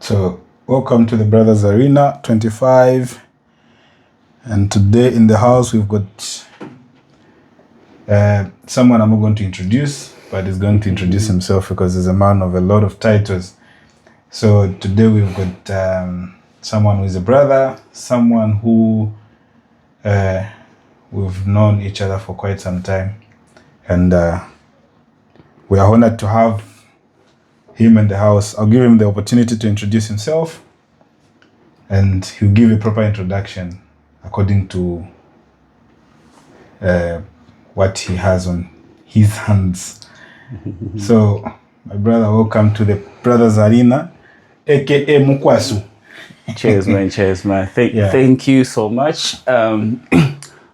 So, welcome to the Brothers Arena 25. And today in the house, we've got someone I'm not going to introduce, but he's going to introduce himself because he's a man of a lot of titles. So, today we've got someone who is a brother, someone who we've known each other for quite some time. And we are honored to have him in the house. I'll give him the opportunity to introduce himself, and he'll give a proper introduction according to what he has on his hands. So, my brother, welcome to the Brothers Arena, aka Mukwasu. Cheers, man. Thank you so much.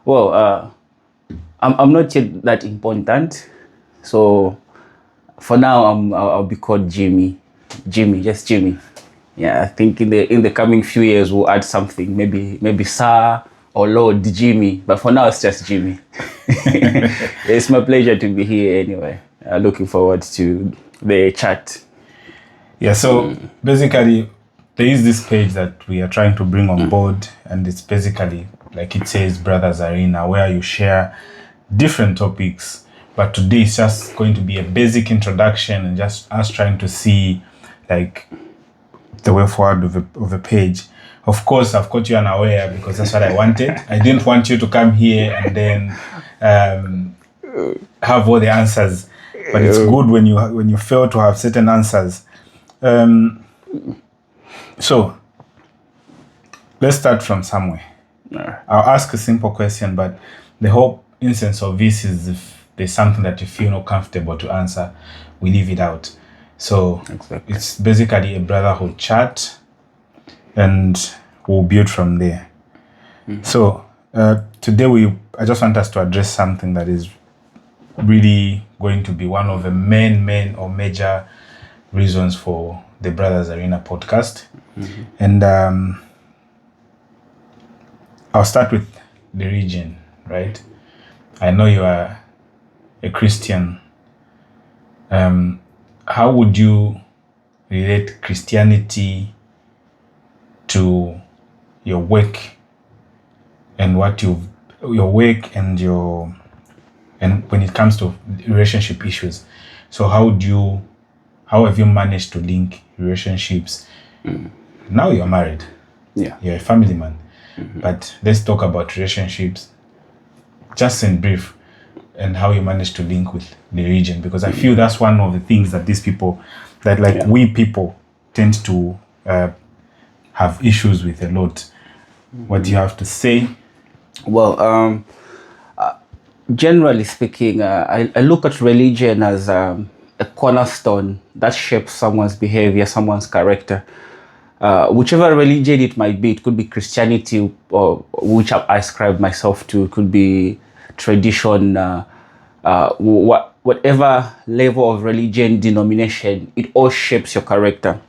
Well, I'm not yet that important, so for now I'll be called Jimmy, just Jimmy. Yeah, I think in the coming few years we'll add something, maybe Sir or Lord Jimmy, but for now it's just Jimmy. It's my pleasure to be here anyway. Looking forward to the chat. Yeah, so basically there is this page that we are trying to bring on board, and it's basically, like it says, Brothers Arena, where you share different topics. But today it's just going to be a basic introduction and just us trying to see like the way forward of the page. Of course, I've caught you unaware because that's what I wanted. I didn't want you to come here and then have all the answers. But it's good when you fail to have certain answers. So let's start from somewhere. I'll ask a simple question, but the whole instance of this is if there's something that you feel not comfortable to answer, we leave it out. So exactly. It's basically a brotherhood chat, and we'll build from there. So today I just want us to address something that is really going to be one of the main or major reasons for the Brothers Arena podcast. And I'll start with the region, right? I know you are a Christian. How would you relate Christianity to your work and and when it comes to relationship issues? So how have you managed to link relationships? Now you're married. Yeah. You're a family man. But let's talk about relationships just in brief, and how you manage to link with the region, because I feel that's one of the things that we people tend to have issues with a lot. What do you have to say? Well, generally speaking, I look at religion as a cornerstone that shapes someone's behavior, someone's character. Whichever religion it might be, it could be Christianity, or which I ascribe myself to, it could be tradition, whatever level of religion, denomination, it all shapes your character.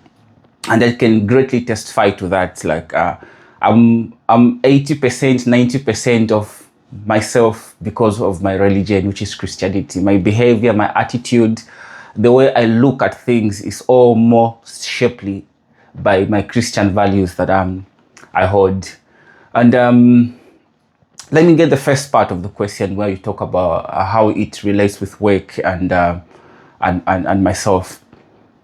And I can greatly testify to that. Like I'm 80%, 90% of myself because of my religion, which is Christianity. My behavior, my attitude, the way I look at things is all more shapely by my Christian values that I hold. And let me get the first part of the question, where you talk about how it relates with work and myself.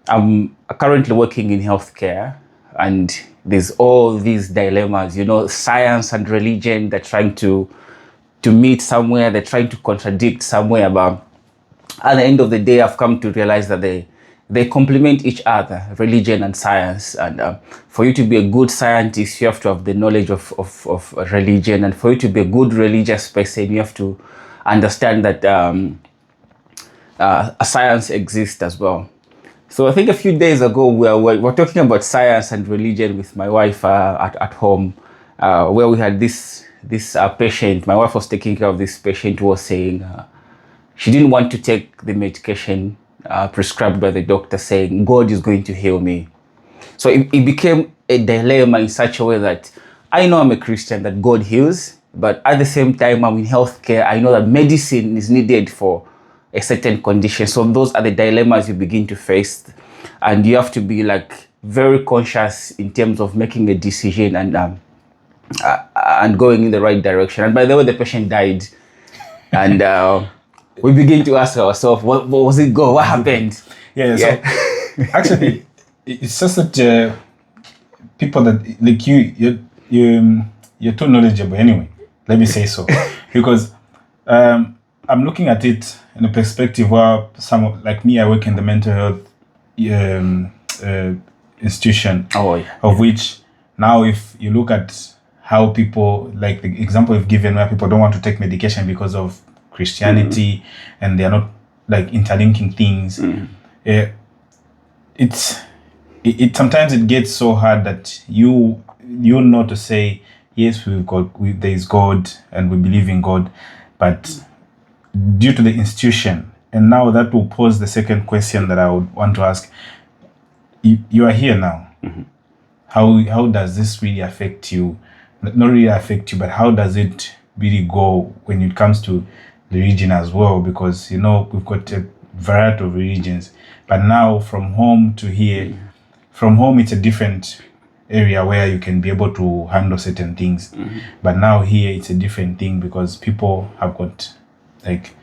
I'm currently working in healthcare, and there's all these dilemmas, science and religion. They're trying to meet somewhere, they're trying to contradict somewhere, but at the end of the day, I've come to realize that they complement each other, religion and science. And for you to be a good scientist, you have to have the knowledge of religion. And for you to be a good religious person, you have to understand that a science exists as well. So I think a few days ago, we were talking about science and religion with my wife at home, where we had this patient. My wife was taking care of this patient who was saying she didn't want to take the medication prescribed by the doctor, saying God is going to heal me. So it became a dilemma in such a way that I know I'm a Christian, that God heals, but at the same time I'm in healthcare. I know that medicine is needed for a certain condition. So those are the dilemmas you begin to face, and you have to be like very conscious in terms of making a decision and going in the right direction. And by the way, the patient died, and we begin to ask ourselves, what was it go? What happened? Yeah. So actually, it's just that people that like you're too knowledgeable anyway. Let me say so, because I'm looking at it in a perspective where like me, I work in the mental health institution. Oh, yeah. Of which now, if you look at how people, like the example you've given, where people don't want to take medication because of Christianity, and they are not like interlinking things. It sometimes it gets so hard that you know to say, yes, there is God and we believe in God, but due to the institution, and now that will pose the second question that I would want to ask. You are here now. How does this really affect you? Not really affect you, but how does it really go when it comes to the religion as well? Because we've got a variety of religions, but now from home to here, from home it's a different area where you can be able to handle certain things, but now here it's a different thing because people have got like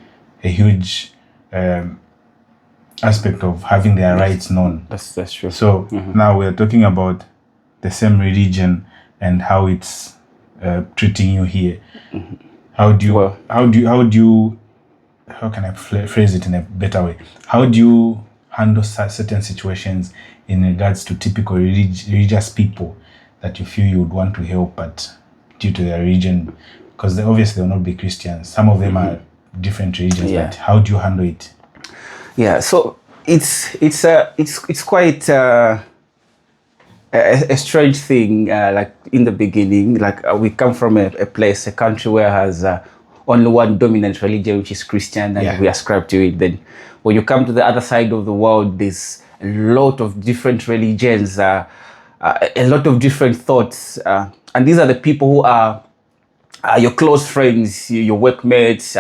a huge aspect of having their rights known. That's true. So now we're talking about the same religion and how it's treating you here. How can I phrase it in a better way? How do you handle certain situations in regards to typical religious people that you feel you would want to help, but due to their religion, because obviously they will not be Christians. Some of them are different religions. But how do you handle it? Yeah, so it's quite a strange thing. Like in the beginning, like we come from a country where has only one dominant religion, which is Christian, and we ascribe to it. Then when you come to the other side of the world, there's a lot of different religions, a lot of different thoughts, and these are the people who are your close friends, your workmates,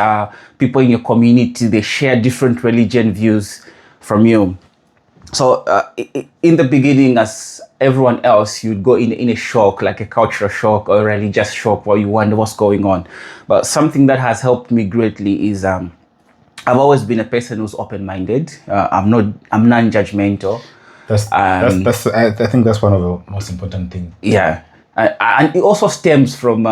people in your community. They share different religion views from you. So in the beginning, as everyone else, you'd go in a shock, like a cultural shock or a religious shock, where you wonder what's going on. But something that has helped me greatly is I've always been a person who's open-minded. I'm non-judgmental. I think that's one of the most important things. Yeah. And it also stems from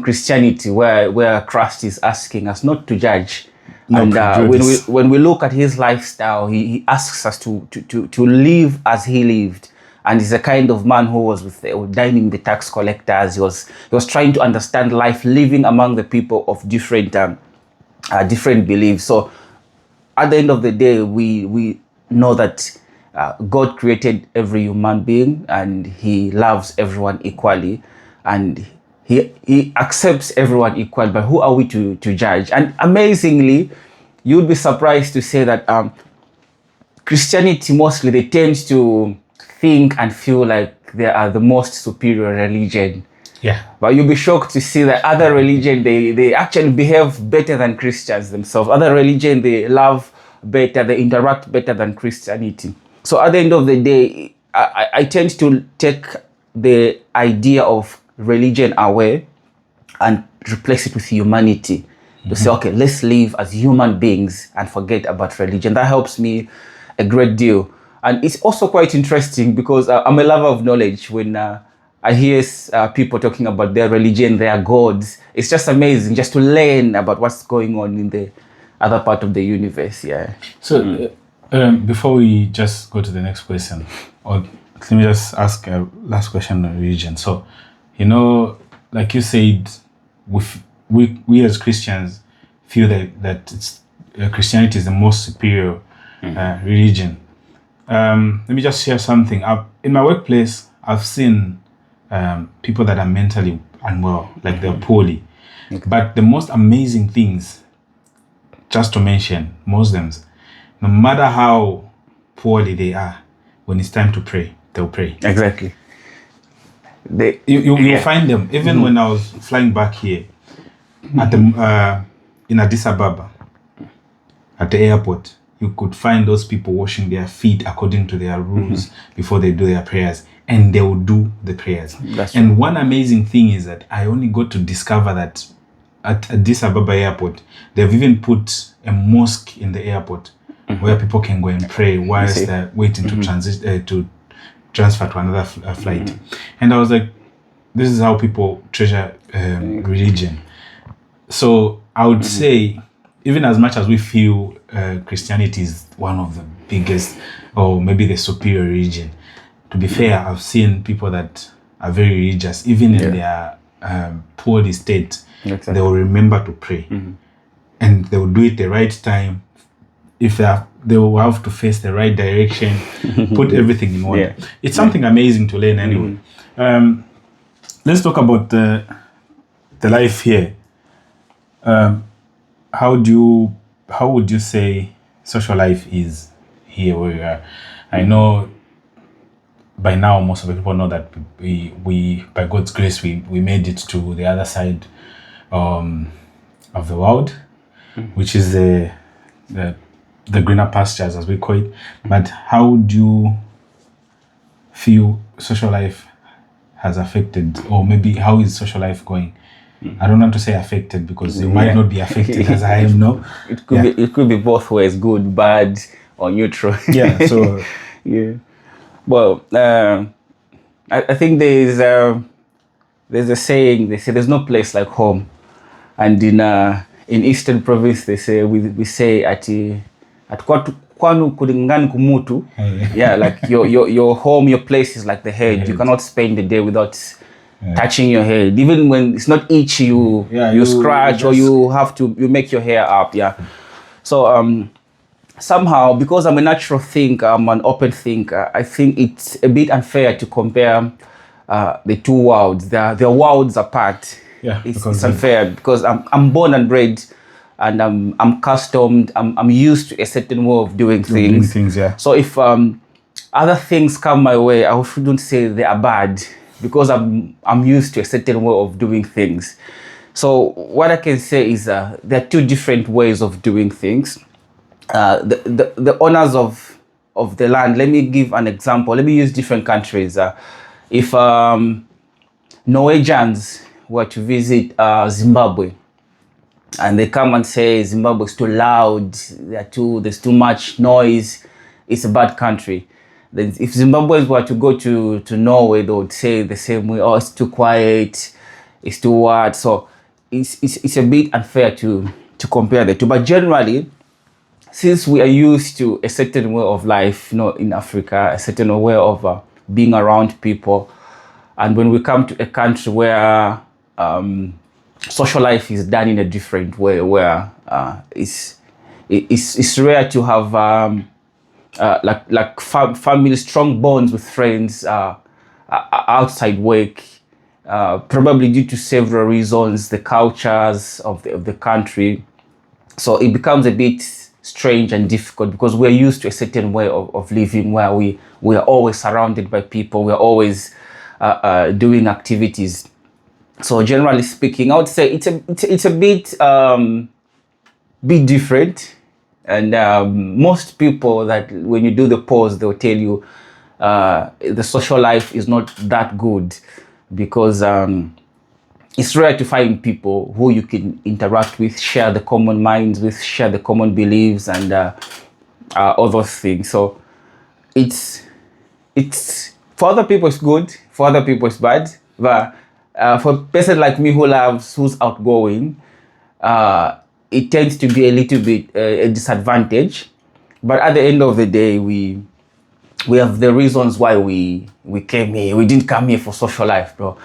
Christianity, where Christ is asking us not to judge. And when we look at his lifestyle, he asks us to live as he lived. And he's a kind of man who was dining the tax collectors. He was trying to understand life, living among the people of different beliefs. So at the end of the day, we know that God created every human being and he loves everyone equally, and he accepts everyone equally. But who are we to judge? And amazingly, you'd be surprised to say that Christianity mostly, they tend to think and feel like they are the most superior religion. Yeah. But you'll be shocked to see that other religion, they actually behave better than Christians themselves. Other religion, they love better, they interact better than Christianity. So at the end of the day, I tend to take the idea of religion away and replace it with humanity. To say, okay, let's live as human beings and forget about religion. That helps me a great deal. And it's also quite interesting because I'm a lover of knowledge. When I hear people talking about their religion, their gods, it's just amazing just to learn about what's going on in the other part of the universe. Yeah. So before we just go to the next question, or let me just ask a last question on religion. So, like you said, we as Christians feel that it's Christianity is the most superior religion. Let me just share something. In my workplace, I've seen people that are mentally unwell, like they're poorly. Okay. But the most amazing things, just to mention, Muslims, no matter how poorly they are, when it's time to pray, they'll pray. Exactly. You'll find them. Even when I was flying back here at the in Addis Ababa, at the airport, you could find those people washing their feet according to their rules before they do their prayers, and they will do the prayers. And one amazing thing is that I only got to discover that at Addis Ababa airport, they've even put a mosque in the airport where people can go and pray whilst they're waiting to to transfer to another flight. And I was like, this is how people treasure religion. So I would say, even as much as we feel Christianity is one of the biggest or maybe the superior religion, to be fair, I've seen people that are very religious, even in their poor state, they will remember to pray. And they will do it the right time. If they will have to face the right direction, put everything in order. It's something amazing to learn anyway. Let's talk about the life here. How would you say social life is here where we are? I know by now most of the people know that we by God's grace we made it to the other side of the world, which is the greener pastures, as we call it. But how would you feel social life has affected, or maybe how is social life going? I don't want to say affected because you might not be affected as I am now. It could be both ways, good, bad, or neutral. So well, I think there's a saying, they say there's no place like home, and in Eastern Province they say we say at kwanu kulingani kumutu. Like your home, your place is like the head. You cannot spend the day without touching your head. Even when it's not itchy, you scratch or you make your hair up. So somehow, because I'm a natural thinker, I'm an open thinker, I think it's a bit unfair to compare the two worlds. They're worlds apart. It's unfair because I'm born and bred, and I'm customed. I'm used to a certain way of doing things. So if other things come my way, I shouldn't say they are bad, because I'm used to a certain way of doing things. So what I can say is there are two different ways of doing things. The owners of the land, let me give an example. Let me use different countries. If Norwegians were to visit Zimbabwe, and they come and say Zimbabwe is too loud, there's too much noise, it's a bad country. Then if Zimbabweans were to go to Norway, they would say the same way, oh, it's too quiet, it's too what. So it's a bit unfair to compare the two. But generally, since we are used to a certain way of life, in Africa, a certain way of being around people, and when we come to a country where social life is done in a different way, where it's rare to have family, strong bonds with friends outside work, probably due to several reasons, the cultures of the country. So it becomes a bit strange and difficult because we're used to a certain way of living where we are always surrounded by people, we're always doing activities. So generally speaking, I would say it's a bit different. And most people that when you do the polls, they'll tell you the social life is not that good because it's rare to find people who you can interact with, share the common minds with, share the common beliefs and all those things. So it's for other people it's good, for other people it's bad. But for a person like me who's outgoing, it tends to be a little bit a disadvantage. But at the end of the day, we have the reasons why we came here. We didn't come here for social life, bro.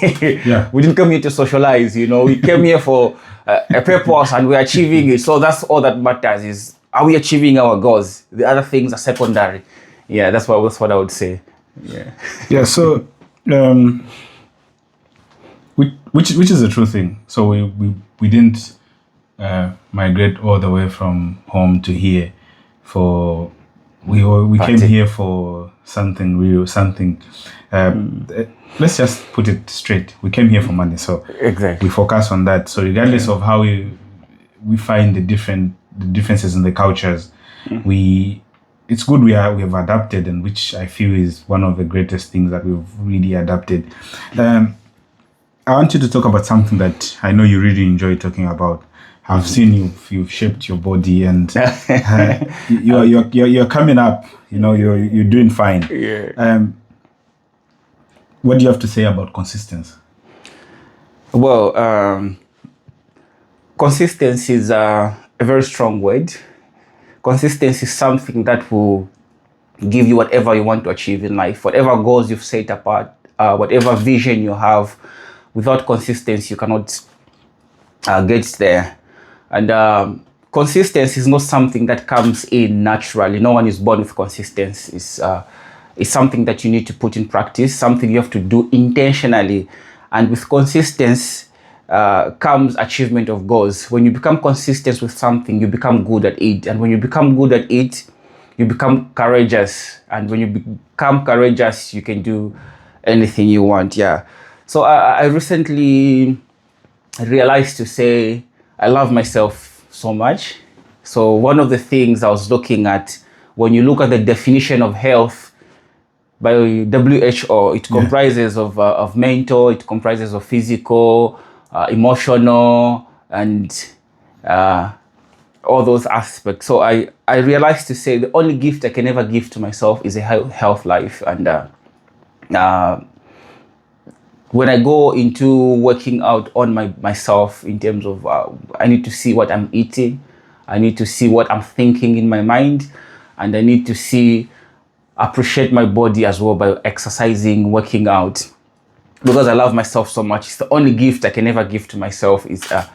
We didn't come here to socialize, We came here for a purpose and we're achieving it. So that's all that matters is, are we achieving our goals? The other things are secondary. That's what I would say. So which is a true thing. So we didn't migrate all the way from home to here we came here for something real, something let's just put it straight. We came here for money, so exactly we focus on that. So regardless of how we find the differences in the cultures, it's good we have adapted, and which I feel is one of the greatest things that we've really adapted. I want you to talk about something that I know you really enjoy talking about. I've seen you've shaped your body, and you're coming up. You're doing fine. Yeah. What do you have to say about consistency? Well, consistency is a very strong word. Consistency is something that will give you whatever you want to achieve in life, whatever goals you've set apart, whatever vision you have. Without consistency, you cannot get there. And consistency is not something that comes in naturally. No one is born with consistency. It's something that you need to put in practice, something you have to do intentionally. And with consistency comes achievement of goals. When you become consistent with something, you become good at it. And when you become good at it, you become courageous. And when you become courageous, you can do anything you want. Yeah. So I recently realized to say I love myself so much. So one of the things I was looking at, when you look at the definition of health by WHO, it comprises of mental, it comprises of physical, emotional, and all those aspects. So I realized to say the only gift I can ever give to myself is a health life. And when I go into working out on myself in terms of I need to see what I'm eating, I need to see what I'm thinking in my mind, and I need to appreciate my body as well by exercising, working out, because I love myself so much. It's the only gift I can ever give to myself is a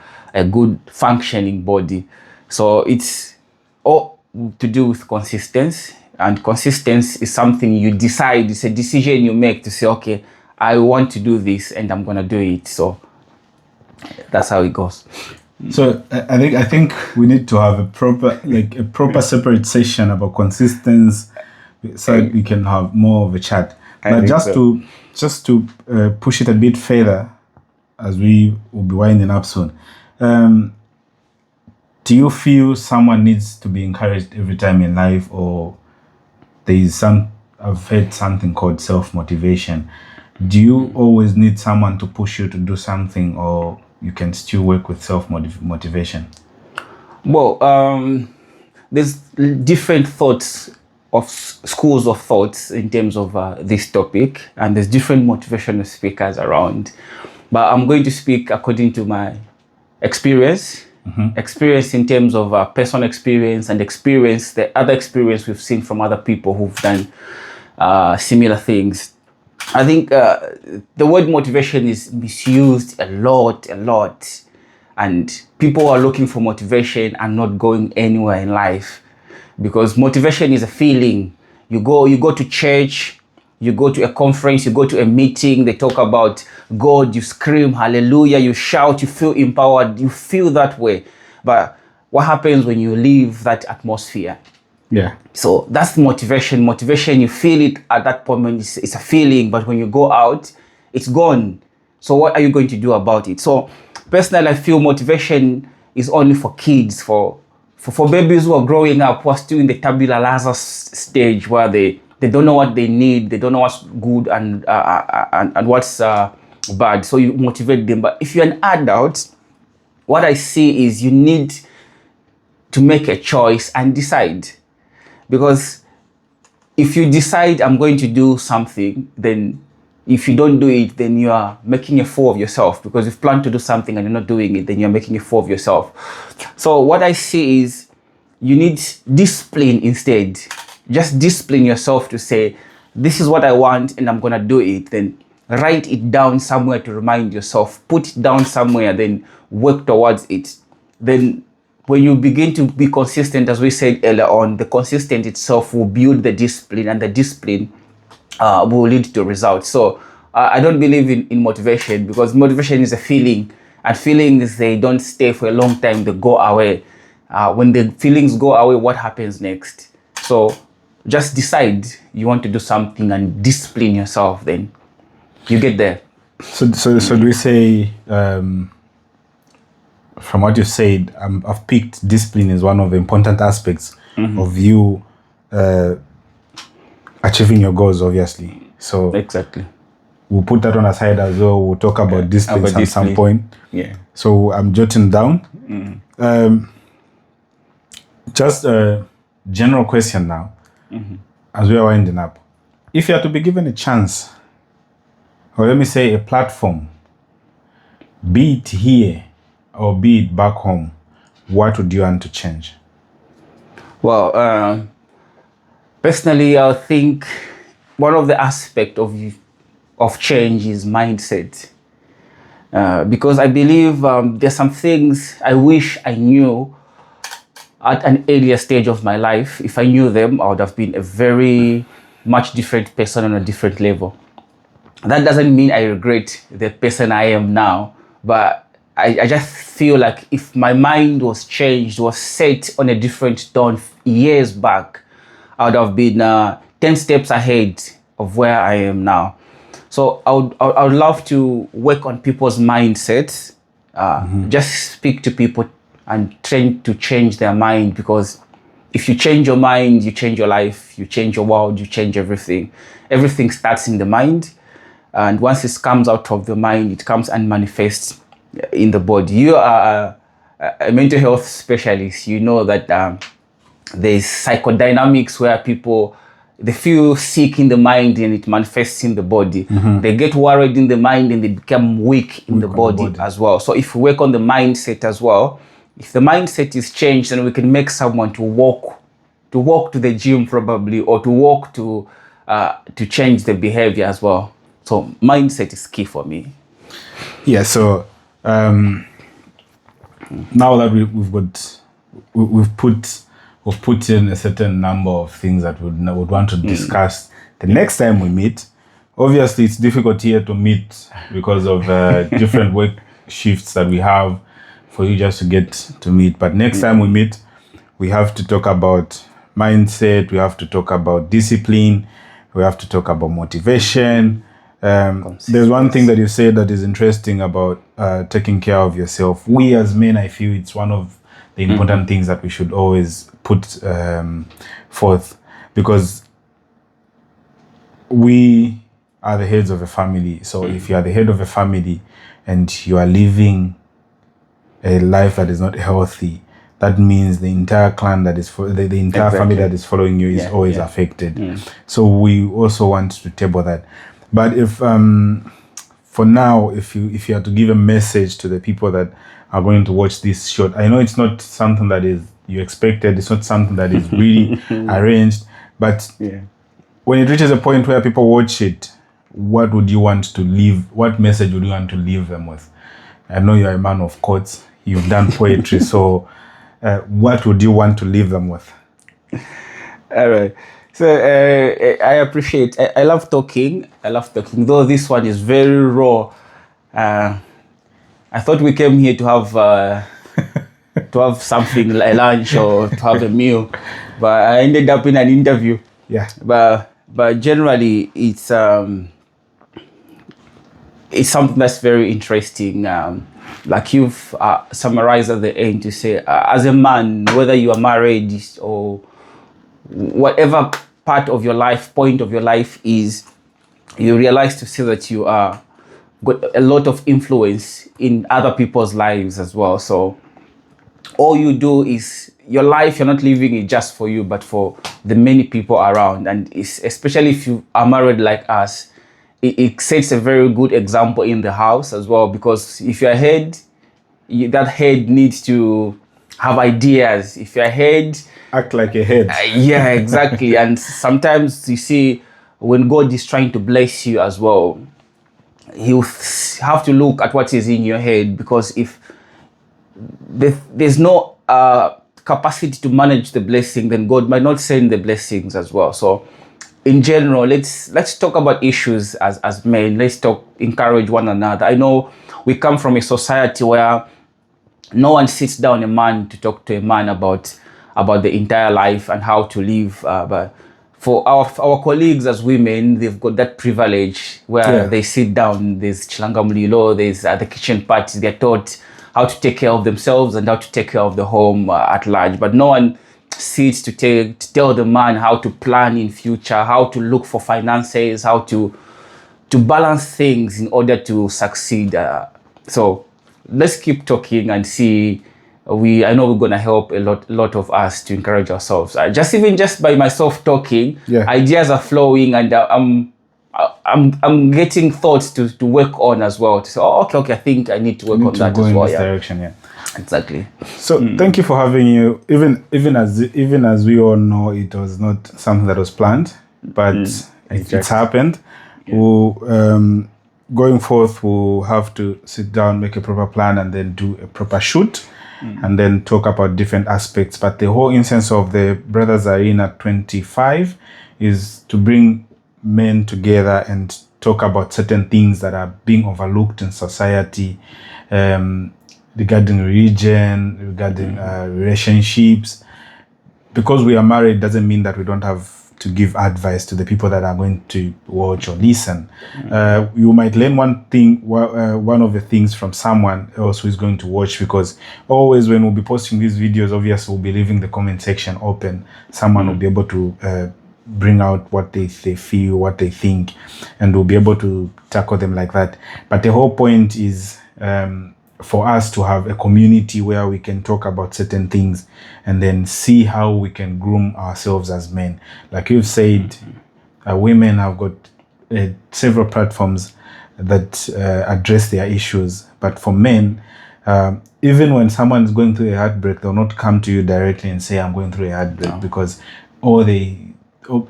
good functioning body. So it's all to do with consistency, and consistency is something you decide. It's a decision you make to say, okay, I want to do this and I'm gonna do it. So that's how it goes. So I think we need to have a proper separate session about consistency, so we can have more of a chat. But just to push it a bit further, as we will be winding up soon. Do you feel someone needs to be encouraged every time in life, or I've heard something called self-motivation. Do you always need someone to push you to do something, or you can still work with self-motivation? Well, there's different schools of thoughts in terms of this topic, and there's different motivational speakers around. But I'm going to speak according to my experience. Experience in terms of personal experience, and the other experience we've seen from other people who've done similar things. I think the word motivation is misused a lot, and people are looking for motivation and not going anywhere in life, because motivation is a feeling. You go to church, you go to a conference, you go to a meeting, they talk about God, you scream hallelujah, you shout, you feel empowered, you feel that way. But what happens when you leave that atmosphere? Yeah. So that's motivation. Motivation, you feel it at that moment, it's a feeling, but when you go out, it's gone. So what are you going to do about it? So personally, I feel motivation is only for kids, for babies who are growing up, who are still in the tabula rasa stage, where they don't know what they need, they don't know what's good and what's bad. So you motivate them. But if you're an adult, what I see is you need to make a choice and decide. Because if you decide I'm going to do something, then if you don't do it, then you are making a fool of yourself. Because if you plan to do something and you're not doing it, then you're making a fool of yourself. So what I see is you need discipline instead. Just discipline yourself to say, this is what I want and I'm going to do it. Then write it down somewhere to remind yourself. Put it down somewhere, then work towards it. Then when you begin to be consistent, as we said earlier on, the consistent itself will build the discipline, and the discipline will lead to results. So I don't believe in motivation, because motivation is a feeling, and feelings, they don't stay for a long time, they go away. When the feelings go away, what happens next? So just decide you want to do something and discipline yourself, then you get there. So do we say, from what you said, I've picked discipline as one of the important aspects of you achieving your goals, obviously. So exactly. We'll put that on aside as well. We'll talk about disciplines at some point. Yeah. So I'm jotting down. Just a general question now, as we are winding up. If you are to be given a chance, or let me say a platform, be it here or be it back home, what would you want to change? Well, personally, I think one of the aspects of change is mindset. Because I believe there's some things I wish I knew at an earlier stage of my life. If I knew them, I would have been a very much different person on a different level. That doesn't mean I regret the person I am now, but I just feel like if my mind was changed, was set on a different tone years back, I would have been 10 steps ahead of where I am now. So I would love to work on people's mindsets, just speak to people and try to change their mind, because if you change your mind, you change your life, you change your world, you change everything. Everything starts in the mind. And once it comes out of the mind, it comes and manifests in the body. You are a mental health specialist. You know that there's psychodynamics where people, they feel sick in the mind and it manifests in the body. They get worried in the mind and they become weak in the body as well. So if we work on the mindset as well, if the mindset is changed, then we can make someone to walk to the gym probably, or to walk to change the behavior as well. So mindset is key for me. Yeah. So now that we've put in a certain number of things that we would want to discuss the next time we meet. Obviously, it's difficult here to meet because of different work shifts that we have for you just to get to meet. But next time we meet, we have to talk about mindset. We have to talk about discipline. We have to talk about motivation. There's one thing that you said that is interesting about taking care of yourself. We as men, I feel it's one of the important things that we should always put forth, because we are the heads of a family. So if you are the head of a family and you are living a life that is not healthy, that means the entire clan that is the entire family that is following you is always affected. So we also want to table that. But if for now, if you are to give a message to the people that are going to watch this short, I know it's not something that is you expected, it's not something that is really arranged, but when it reaches a point where people watch it, what would you want to leave? What message would you want to leave them with? I know you're a man of quotes, you've done poetry, so what would you want to leave them with? All right. So I appreciate. I love talking. Though this one is very raw. I thought we came here to have something like lunch or to have a meal, but I ended up in an interview. Yeah. But generally, it's something that's very interesting. Like you've summarized at the end to say, as a man, whether you are married or whatever part of your life, point of your life is, you realize to see that you are got a lot of influence in other people's lives as well. So all you do is your life, you're not living it just for you, but for the many people around. And it's, especially if you are married like us, it sets a very good example in the house as well, because if you're a head, that head needs to have ideas. If you're a head, act like a head. Yeah, exactly. And sometimes you see when God is trying to bless you as well, you have to look at what is in your head, because if there's no capacity to manage the blessing, then God might not send the blessings as well. So in general, let's talk about issues as men. Let's encourage one another. I know we come from a society where no one sits down a man to talk to a man about the entire life and how to live. But for our colleagues as women, they've got that privilege where they sit down. There's Chilangamulilo, there's the kitchen parties. They're taught how to take care of themselves and how to take care of the home at large. But no one seats to tell the man how to plan in future, how to look for finances, how to balance things in order to succeed. So let's keep talking and see. I know we're gonna help a lot of us to encourage ourselves. Just by myself talking, ideas are flowing, and I'm getting thoughts to work on as well. So okay, I think I need to work on that as well. This direction, yeah. Exactly. So thank you for having you. Even as we all know, it was not something that was planned, but it's happened. Yeah. We'll, going forth, we'll have to sit down, make a proper plan, and then do a proper shoot, and then talk about different aspects. But the whole essence of the Brothers Arena 25 is to bring men together and talk about certain things that are being overlooked in society, regarding religion, regarding relationships. Because we are married doesn't mean that we don't have to give advice to the people that are going to watch or listen. You might learn one of the things from someone else who is going to watch, because always when we'll be posting these videos, obviously we'll be leaving the comment section open. Someone will be able to bring out what they feel, what they think, and we'll be able to tackle them like that. But the whole point is for us to have a community where we can talk about certain things and then see how we can groom ourselves as men. Like you've said, women have got several platforms that address their issues. But for men, even when someone is going through a heartbreak, they'll not come to you directly and say, I'm going through a heartbreak, because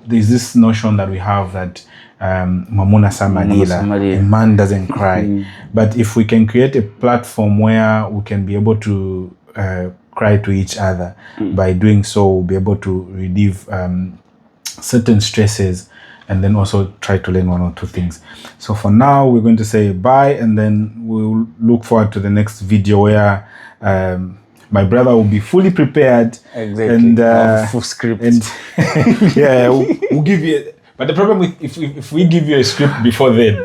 there's this notion that we have that Mamuna Samadila, a man doesn't cry. But if we can create a platform where we can be able to cry to each other, by doing so, we'll be able to relieve certain stresses, and then also try to learn one or two things. So for now, we're going to say bye, and then we'll look forward to the next video where my brother will be fully prepared. Exactly. And full script. And yeah, we'll give you. But the problem with if we give you a script before then,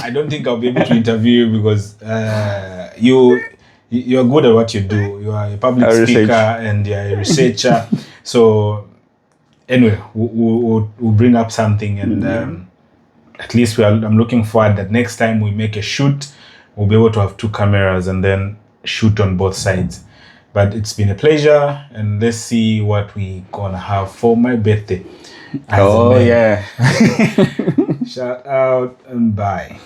I don't think I'll be able to interview you, because you're good at what you do. You are a public speaker and you're a researcher. So anyway, we'll bring up something, and at least I'm looking forward that next time we make a shoot, we'll be able to have two cameras and then shoot on both sides. But it's been a pleasure, and let's see what we're gonna have for my birthday. Oh yeah. Shout out and bye.